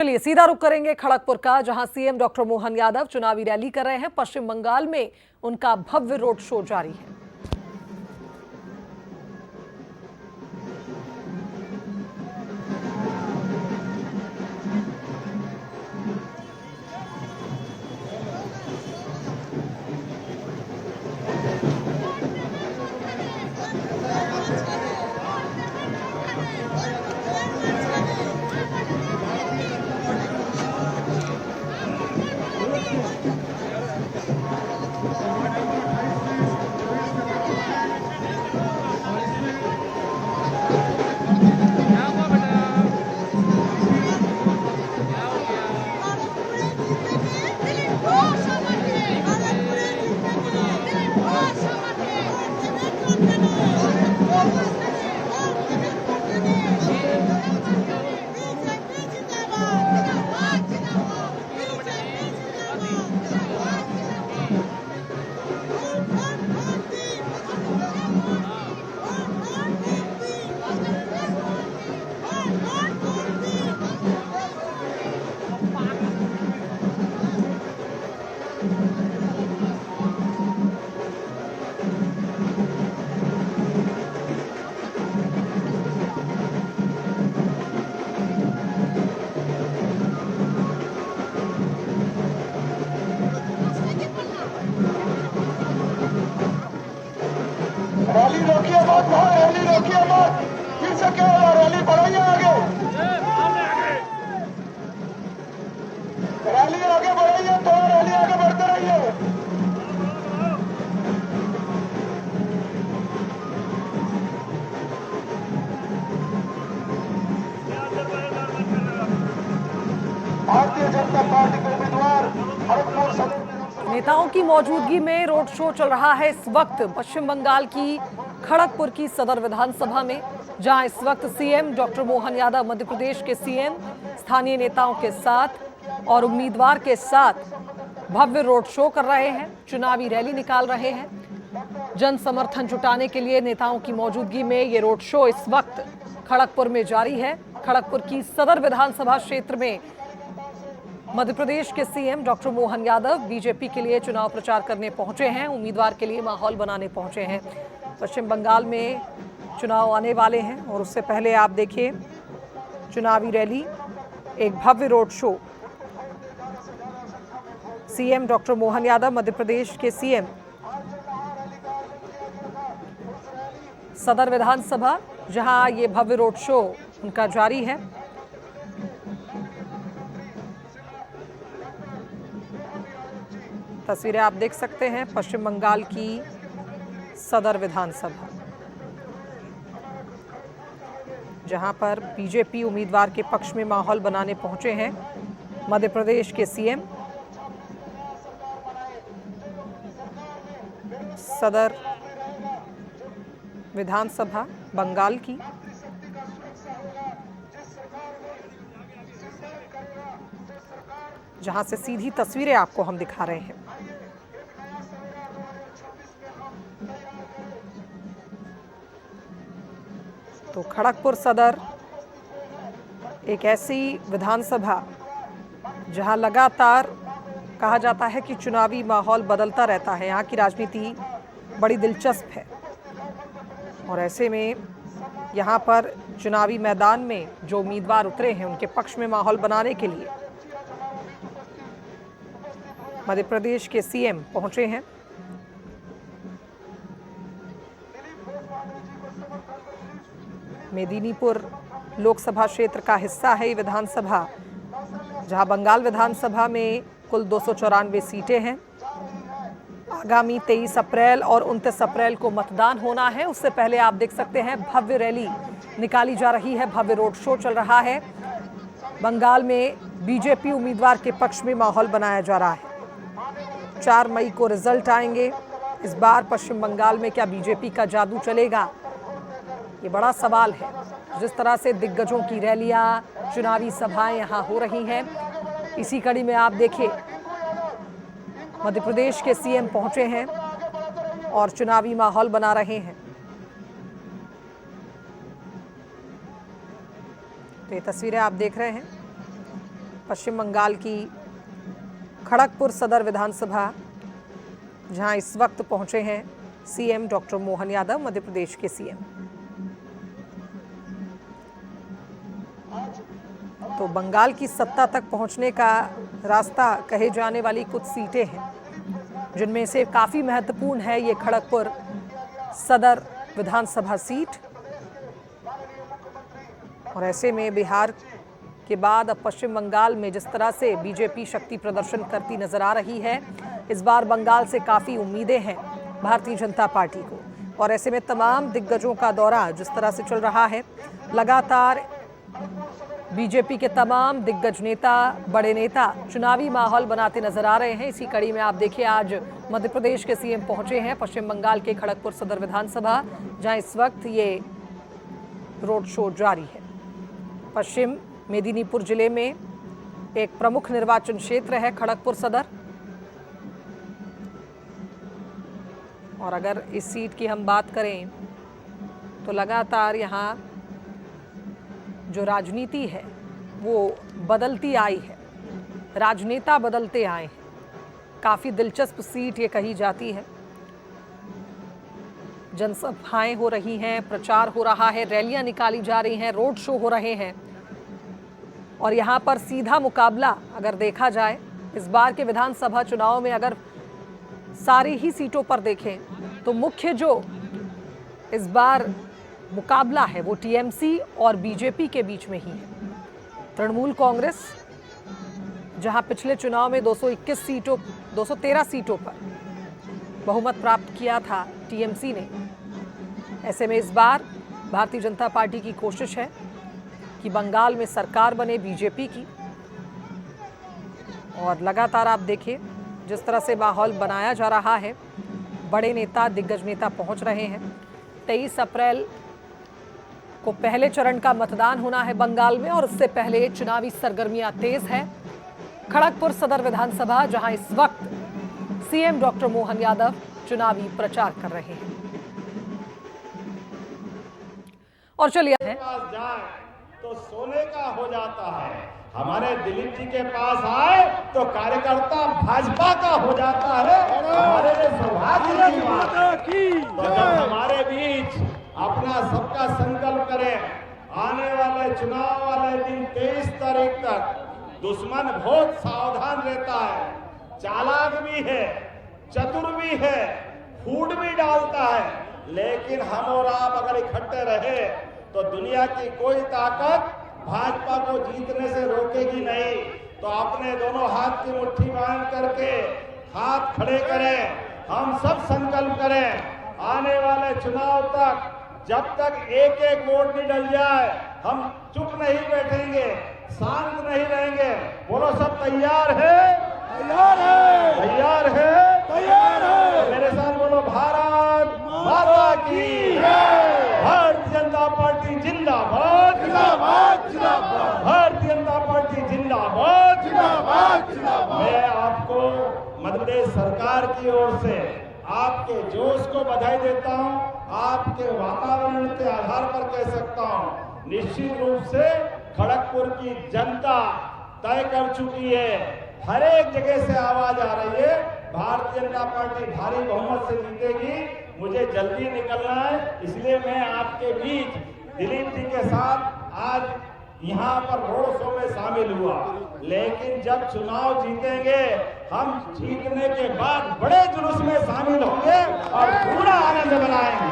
चलिए सीधा रुख करेंगे खड़गपुर का, जहां सीएम डॉक्टर मोहन यादव चुनावी रैली कर रहे हैं। पश्चिम बंगाल में उनका भव्य रोड शो जारी है। रैली रोकिए मत भाई, रैली रोकिए मत, फिर से क्या होगा? रैली बढ़ाइए आगे, रैली आगे बढ़ाइए, तो रैली आगे बढ़ते रहिए। भारतीय जनता पार्टी के उम्मीदवार खड़गपुर सदर नेताओं की मौजूदगी में रोड शो चल रहा है इस वक्त पश्चिम बंगाल की खड़गपुर की सदर विधानसभा में, जहां इस वक्त सीएम डॉक्टर मोहन यादव मध्य प्रदेश के सीएम स्थानीय नेताओं के साथ और उम्मीदवार के साथ भव्य रोड शो कर रहे हैं, चुनावी रैली निकाल रहे हैं। जन समर्थन जुटाने के लिए नेताओं की मौजूदगी में ये रोड शो इस वक्त खड़गपुर में जारी है। खड़गपुर की सदर विधानसभा क्षेत्र में मध्य प्रदेश के CM doctor Mohan Yadav BJP के लिए चुनाव प्रचार करने पहुंचे हैं, उम्मीदवार के लिए माहौल बनाने पहुंचे हैं। पश्चिम बंगाल में चुनाव आने वाले हैं और उससे पहले आप देखिए चुनावी रैली, एक भव्य road show. CM doctor Mohan Yadav Madhya Pradesh के सीएम, सदर विधानसभा जहां ये भव्य रोड शो उनका जारी है। तस्वीरें आप देख सकते हैं पश्चिम बंगाल की सदर विधानसभा, जहां पर बीजेपी उम्मीदवार के पक्ष में माहौल बनाने पहुंचे हैं मध्य प्रदेश के सीएम। सदर विधानसभा बंगाल की, जहां से सीधी तस्वीरें आपको हम दिखा रहे हैं। तो खड़गपुर सदर एक ऐसी विधानसभा जहां लगातार कहा जाता है कि चुनावी माहौल बदलता रहता है, यहाँ की राजनीति बड़ी दिलचस्प है और ऐसे में यहाँ पर चुनावी मैदान में जो उम्मीदवार उतरे हैं उनके पक्ष में माहौल बनाने के लिए मध्य प्रदेश के सीएम पहुंचे हैं। मेदिनीपुर लोकसभा क्षेत्र का हिस्सा है ये विधानसभा, जहां बंगाल विधानसभा में कुल 294 सीटें हैं। आगामी 23 अप्रैल और 29 अप्रैल को मतदान होना है। उससे पहले आप देख सकते हैं भव्य रैली निकाली जा रही है, भव्य रोड शो चल रहा है। बंगाल में बीजेपी उम्मीदवार के पक्ष में माहौल बनाया जा रहा है। 4 मई को रिजल्ट आएंगे। इस बार पश्चिम बंगाल में क्या बीजेपी का जादू चलेगा, ये बड़ा सवाल है। जिस तरह से दिग्गजों की रैलियां, चुनावी सभाएं यहां हो रही हैं, इसी कड़ी में आप देखिए मध्य प्रदेश के सीएम पहुंचे हैं और चुनावी माहौल बना रहे हैं। तो ये तस्वीरें आप देख रहे हैं पश्चिम बंगाल की खड़गपुर सदर विधानसभा, जहां इस वक्त पहुंचे हैं सीएम डॉक्टर मोहन यादव, मध्य प्रदेश के सीएम। तो बंगाल की सत्ता तक पहुंचने का रास्ता कहे जाने वाली कुछ सीटें हैं, जिनमें से काफी महत्वपूर्ण है ये खड़गपुर सदर विधानसभा सीट। और ऐसे में बिहार के बाद अब पश्चिम बंगाल में जिस तरह से बीजेपी शक्ति प्रदर्शन करती नजर आ रही है, इस बार बंगाल से काफी उम्मीदें हैं भारतीय जनता पार्टी को। और ऐसे में तमाम दिग्गजों का दौरा जिस तरह से चल रहा है, लगातार बीजेपी के तमाम दिग्गज नेता, बड़े नेता चुनावी माहौल बनाते नजर आ रहे हैं। इसी कड़ी में आप देखिए, आज मध्य प्रदेश के सीएम पहुंचे हैं पश्चिम बंगाल के खड़गपुर सदर विधानसभा, जहां इस वक्त ये रोड शो जारी है। पश्चिम मेदिनीपुर जिले में एक प्रमुख निर्वाचन क्षेत्र है खड़गपुर सदर। और अगर इस सीट की हम बात करें तो लगातार यहाँ जो राजनीति है वो बदलती आई है, राजनेता बदलते आए हैं। काफ़ी दिलचस्प सीट ये कही जाती है। जनसभाएं हो रही हैं, प्रचार हो रहा है, रैलियां निकाली जा रही हैं, रोड शो हो रहे हैं। और यहाँ पर सीधा मुकाबला अगर देखा जाए, इस बार के विधानसभा चुनाव में अगर सारी ही सीटों पर देखें तो मुख्य जो इस बार मुकाबला है वो टीएमसी और बीजेपी के बीच में ही है। तृणमूल कांग्रेस, जहां पिछले चुनाव में 213 सीटों पर बहुमत प्राप्त किया था टीएमसी ने, ऐसे में इस बार भारतीय जनता पार्टी की कोशिश है कि बंगाल में सरकार बने बीजेपी की। और लगातार आप देखिए जिस तरह से माहौल बनाया जा रहा है, बड़े नेता, दिग्गज नेता पहुंच रहे हैं। 23 अप्रैल को पहले चरण का मतदान होना है बंगाल में, और उससे पहले चुनावी सरगर्मियां तेज है। खड़गपुर सदर विधानसभा, जहां इस वक्त सीएम डॉक्टर मोहन यादव चुनावी प्रचार कर रहे हैं। और चलिए तो सोने का हो जाता है। हमारे दिलीप जी के पास आए तो कार्यकर्ता भाजपा का हो जाता है। हमारे लिए सौभाग्य की बात है। तो जब हमारे बीच अपना सबका संकल्प करें, आने वाले चुनाव वाले दिन 23 तारीख तक दुश्मन बहुत सावधान रहता है, चालाक भी है, चतुर भी है, फूट भी डालता है। लेकिन हम और आप अगर इकट्ठे रहे तो दुनिया की कोई ताकत भाजपा को जीतने से रोकेगी नहीं। तो अपने दोनों हाथ की मुट्ठी बांध करके हाथ खड़े करें, हम सब संकल्प करें, आने वाले चुनाव तक जब तक एक एक वोट नहीं डल जाए हम चुप नहीं बैठेंगे, शांत नहीं रहेंगे। बोलो सब तैयार है? तैयार है। तैयार है? तैयार है। तो मेरे साथ बोलो, भारत माता की जय। भारतीय जनता पार्टी जिंदाबाद, जिंदाबाद, जिंदाबाद। भारतीय जनता पार्टी जिंदाबाद, जिंदाबाद, जिंदाबाद। मैं आपको मध्य प्रदेश सरकार की ओर से आपके जोश को बधाई देता हूं। आपके वातावरण के आधार पर कह सकता हूं, निश्चित रूप से खड़गपुर की जनता तय कर चुकी है। हर एक जगह से आवाज आ रही है, भारतीय जनता पार्टी भारी बहुमत से जीतेगी। मुझे जल्दी निकलना है, इसलिए मैं आपके बीच दिलीप जी के साथ आज यहाँ पर रोड शो में शामिल हुआ। लेकिन जब चुनाव जीतेंगे, हम जीतने के बाद बड़े जुलूस में शामिल होंगे और पूरा आनंद मनाएंगे।